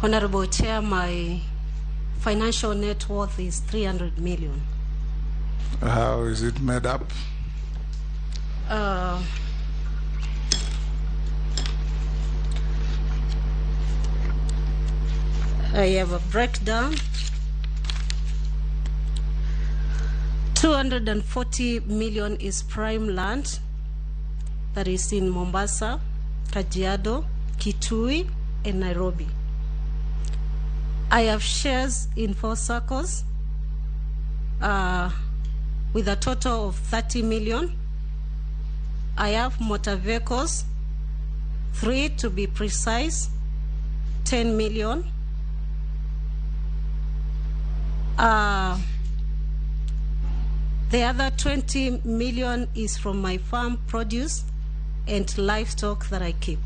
Honorable Chair, my financial net worth is 300 million. How is it made up? I have a breakdown. 240 million is prime land that is in Mombasa, Kajiado, Kitui, and Nairobi. I have shares in 4 circles with a total of 30 million. I have motor vehicles, 3 to be precise, 10 million. The other 20 million is from my farm produce and livestock that I keep.